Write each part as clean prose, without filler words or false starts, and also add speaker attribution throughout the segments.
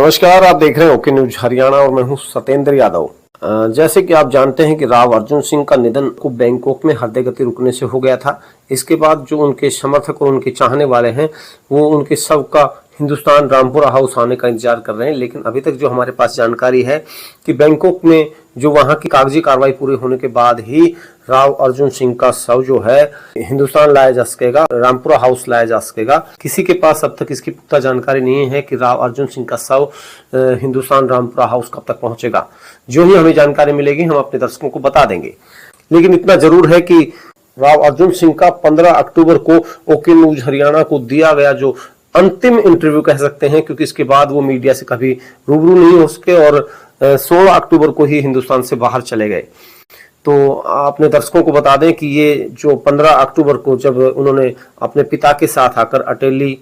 Speaker 1: नमस्कार, आप देख रहे हैं ओके न्यूज हरियाणा और मैं हूं सत्येंद्र यादव। जैसे कि आप जानते हैं कि राव अर्जुन सिंह का निधन को बैंकॉक में हृदय गति रुकने से हो गया था। इसके बाद जो उनके समर्थक और उनके चाहने वाले हैं वो उनके शव का हिंदुस्तान रामपुरा हाउस आने का इंतजार कर रहे हैं। लेकिन अभी तक जो हमारे पास जानकारी है कि बैंकॉक में जो वहां की कागजी कार्रवाई पूरी होने के बाद ही राव अर्जुन सिंह का शव जो है हिंदुस्तान लाया जा सकेगा, रामपुरा हाउस लाया जा सकेगा। किसी के पास अब तक इसकी पुख्ता जानकारी नहीं है कि राव अर्जुन सिंह का शव हिंदुस्तान रामपुरा हाउस कब तक पहुंचेगा। जो ही हमें जानकारी मिलेगी हम अपने दर्शकों को बता देंगे। लेकिन इतना जरूर है कि राव अर्जुन सिंह का 15 अक्टूबर को ओके न्यूज हरियाणा को दिया गया जो अंतिम इंटरव्यू कह सकते हैं, क्योंकि इसके बाद वो मीडिया से कभी रूबरू नहीं हो सके और 16 अक्टूबर को ही हिंदुस्तान से बाहर चले गए। तो अपने दर्शकों को बता दें कि ये जो 15 अक्टूबर को जब उन्होंने अपने पिता के साथ आकर अटेली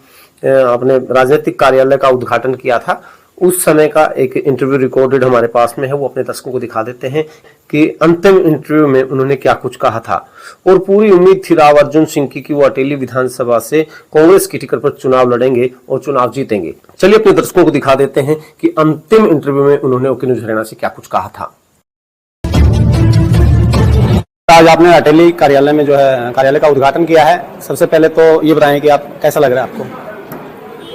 Speaker 1: अपने राजनीतिक कार्यालय का उद्घाटन किया था, उस समय का एक इंटरव्यू रिकॉर्डेड हमारे पास में है। वो अपने दर्शकों को दिखा देते हैं कि अंतिम इंटरव्यू में उन्होंने क्या कुछ कहा था। और पूरी उम्मीद थी राव अर्जुन सिंह की कि वो अटेली विधानसभा से कांग्रेस की टिकट पर चुनाव लड़ेंगे और चुनाव जीतेंगे। चलिए अपने दर्शकों को दिखा देते हैं कि अंतिम इंटरव्यू में उन्होंने ओके न्यूज हरियाणा से क्या कुछ कहा था।
Speaker 2: आज आपने अटेली कार्यालय में जो है कार्यालय का उद्घाटन किया है। सबसे पहले तो ये बताएं कि आप कैसा लग रहा है आपको?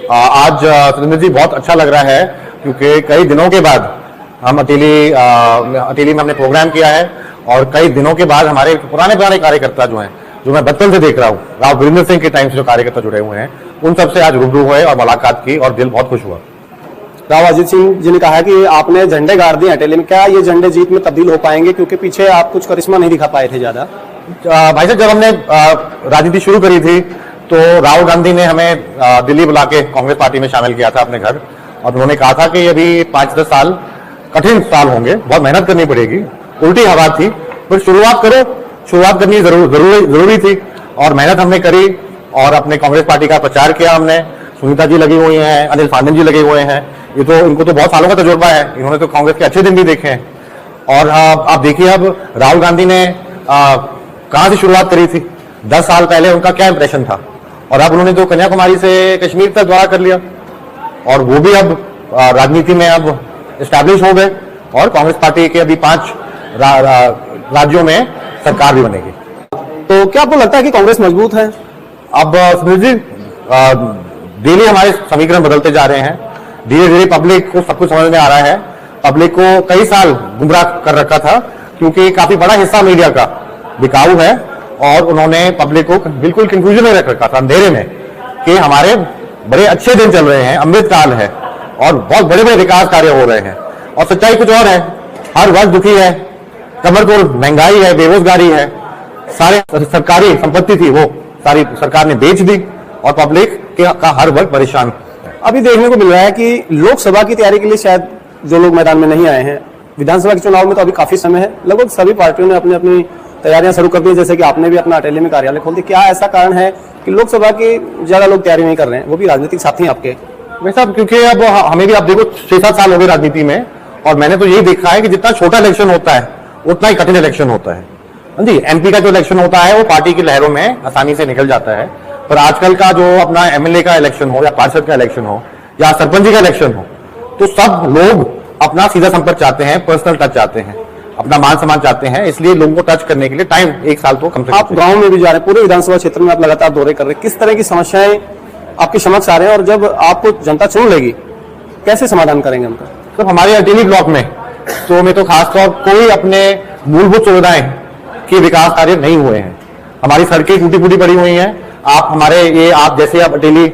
Speaker 3: आज सुरेंद्र जी बहुत अच्छा लग रहा है क्योंकि कई दिनों के बाद हम अटेली में हमने प्रोग्राम किया है और कई दिनों के बाद हमारे पुराने कार्यकर्ता जो हैं, जो मैं बचपन से देख रहा हूँ, राव वीरेंद्र सिंह के टाइम से जो कार्यकर्ता जुड़े हुए हैं, उन सबसे आज रूबरू हुए और मुलाकात की और दिल बहुत खुश हुआ।
Speaker 2: राव अर्जुन सिंह जी ने कहा कि आपने झंडे गाड़ दिए अटेली में, क्या ये झंडे जीत में तब्दील हो पाएंगे? क्योंकि पीछे आप कुछ करिश्मा नहीं दिखा पाए थे ज्यादा।
Speaker 3: भाई साहब, जब हमने राजनीति शुरू करी थी तो राहुल गांधी ने हमें दिल्ली बुला के कांग्रेस पार्टी में शामिल किया था अपने घर, और उन्होंने कहा था कि अभी 5-10 साल कठिन साल होंगे, बहुत मेहनत करनी पड़ेगी। उल्टी हवा थी, पर शुरुआत करनी जरूरी थी और मेहनत हमने करी और अपने कांग्रेस पार्टी का प्रचार किया हमने। सुनीता जी लगी हुई हैं, अनिल फांडन जी लगे हुए हैं, इनको तो बहुत सालों का तजुर्बा है, इन्होंने तो कांग्रेस के अच्छे दिन भी देखे हैं। और आप देखिए अब राहुल गांधी ने कहां से शुरुआत करी थी, 10 साल पहले उनका क्या इंप्रेशन था, और अब उन्होंने तो कन्याकुमारी से कश्मीर तक दौरा कर लिया और वो भी अब राजनीति में अब एस्टैब्लिश हो गए और कांग्रेस पार्टी के अभी 5 राज्यों में सरकार भी बनेगी।
Speaker 2: तो क्या आपको लगता है कि कांग्रेस मजबूत है?
Speaker 3: अब सुनील जी, डेली हमारे समीकरण बदलते जा रहे हैं, धीरे धीरे पब्लिक को सब कुछ समझ में आ रहा है। पब्लिक को कई साल गुमराह कर रखा था क्योंकि काफी बड़ा हिस्सा मीडिया का बिकाऊ है और उन्होंने पब्लिक को बिल्कुल कंफ्यूजन में रख रखा था, अंधेरे में, कि हमारे बड़े अच्छे दिन चल रहे हैं, अमृतकाल है और बहुत बड़े बड़े विकास कार्य हो रहे हैं, और सच्चाई कुछ और है। हर वर्ग दुखी है, कमरतोड़ महंगाई है, बेरोजगारी है, सारे सरकारी संपत्ति थी वो सारी सरकार ने बेच दी और पब्लिक का हर वर्ग परेशान।
Speaker 2: अभी देखने को मिल रहा है कि लोकसभा की तैयारी के लिए शायद जो लोग मैदान में नहीं आए हैं, विधानसभा के चुनाव में तो अभी काफी समय है, लगभग सभी पार्टियों ने अपनी अपनी तैयारियां शुरू कर दी, जैसे कि आपने भी अपना अटेली में कार्यालय खोल दिया। क्या ऐसा कारण है कि लोकसभा की ज्यादा लोग तैयारी नहीं कर रहे हैं, वो भी राजनीतिक साथी हैं आपके?
Speaker 3: वैसा क्योंकि अब हमें भी, आप देखो 6-7 साल हो गए राजनीति में, और मैंने तो यही देखा है कि जितना छोटा इलेक्शन होता है उतना ही कठिन इलेक्शन होता है। जी, एमपी का जो इलेक्शन होता है वो पार्टी की लहरों में आसानी से निकल जाता है, पर आजकल का जो अपना एमएलए का इलेक्शन हो या पार्षद का इलेक्शन हो या सरपंच का इलेक्शन हो, तो सब लोग अपना सीधा संपर्क चाहते हैं, पर्सनल टच चाहते हैं, अपना मान सम्मान चाहते हैं, इसलिए लोगों को टच करने के लिए टाइम 1 साल तो कम से कम।
Speaker 2: आप गांव में भी जा रहे हैं, पूरे विधानसभा क्षेत्र में आप लगातार दौरे कर रहे हैं, किस तरह की समस्याएं आपके समक्ष आ रहे हैं और जब आपको जनता चुन लेगी कैसे समाधान करेंगे उनका?
Speaker 3: तो हमारे अटेली ब्लॉक में तो खासतौर कोई अपने मूलभूत सुविधाएं के विकास कार्य नहीं हुए हैं। हमारी सड़कें टूटी पड़ी हुई हैं। आप हमारे आप जैसे आप अटेली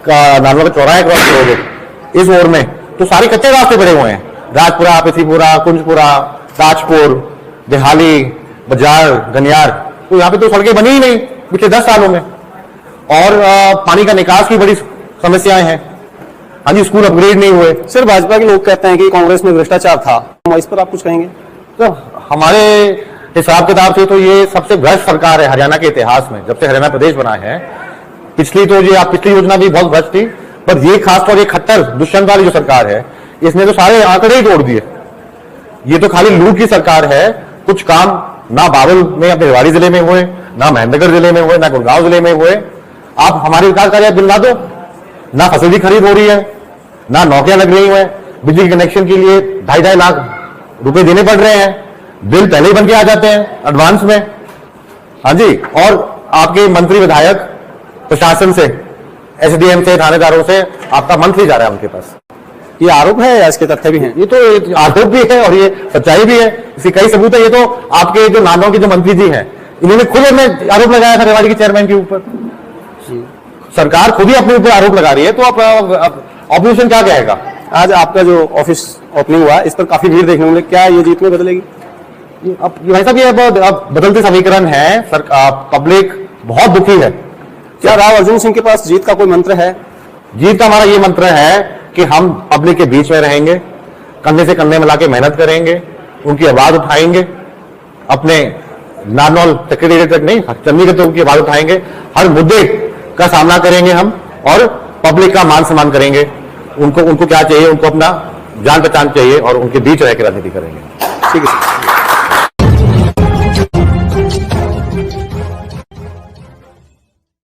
Speaker 3: का नानवा का चौराहा क्रॉस करोगे इस ओर में तो सारे कच्चे रास्ते पड़े हुए हैं, राजपुरा, पिथीपुरा, कुंजपुरा, ताजपुर, देहाली, बाजार, गनियार, तो यहाँ पे तो सड़कें बनी ही नहीं पिछले 10 सालों में, और पानी का निकास की बड़ी समस्याएं हैं। हाँ जी, स्कूल अपग्रेड नहीं हुए।
Speaker 2: सिर्फ भाजपा के लोग कहते हैं कि कांग्रेस में भ्रष्टाचार था, इस पर आप कुछ कहेंगे?
Speaker 3: तो हमारे हिसाब किताब से तो ये सबसे भ्रष्ट सरकार है हरियाणा के इतिहास में, जब से हरियाणा प्रदेश बना है। पिछली योजना भी बहुत भ्रष्ट थी, पर ये खासतौर ये खट्टर दुष्यंत वाली जो सरकार है, इसने तो सारे आंकड़े ही तोड़ दिए। ये तो खाली लूट की सरकार है, कुछ काम ना बावल में अपने रेवाड़ी जिले में हुए, ना महेंद्रगढ़ जिले में हुए, ना गुड़गांव जिले में हुए। आप हमारे विकास कार्य गिनवा दो, ना फसल की खरीद हो रही है, ना नौकरियां लग रही हैं, बिजली कनेक्शन के लिए 2.5 लाख रुपए देने पड़ रहे हैं, बिल पहले ही बन के आ जाते हैं एडवांस में। हाँ जी, और आपके मंत्री विधायक प्रशासन से, एसडीएम से, थानेदारों से आपका मंथली जा रहा है उनके पास।
Speaker 2: ये आरोप है या इसके तथ्य भी हैं?
Speaker 3: ये तो आरोप भी है और ये सच्चाई भी है, इसके कई सबूत है। ये तो आपके जो नामों के जो मंत्री जी हैं, इन्होंने खुद अपने आरोप लगाया था रेवाड़ी के चेयरमैन के ऊपर। सरकार खुद ही अपने ऊपर आरोप लगा रही है, तो आप ऑपोजिशन क्या कहेगा?
Speaker 2: आज आपका जो ऑफिस ओपनिंग हुआ, इस पर काफी भीड़ देखने को मिली, क्या ये जीत में बदलेगी?
Speaker 3: अब भाई साहब, ये अब बदलते समीकरण है, पब्लिक बहुत दुखी है।
Speaker 2: क्या राव अर्जुन सिंह के पास जीत का कोई मंत्र है?
Speaker 3: जीत का हमारा ये मंत्र है कि हम पब्लिक के बीच में रहेंगे, कंधे से कंधे मिला के मेहनत करेंगे, उनकी आवाज उठाएंगे, अपने नारनौल सेक्रेटेरिएट तक नहीं, चंडीगढ़ तक उनकी आवाज उठाएंगे, हर मुद्दे का सामना करेंगे हम, और पब्लिक का मान सम्मान करेंगे। उनको क्या चाहिए, उनको अपना जान पहचान चाहिए, और उनके बीच रह के राजनीति करेंगे।
Speaker 2: ठीक है।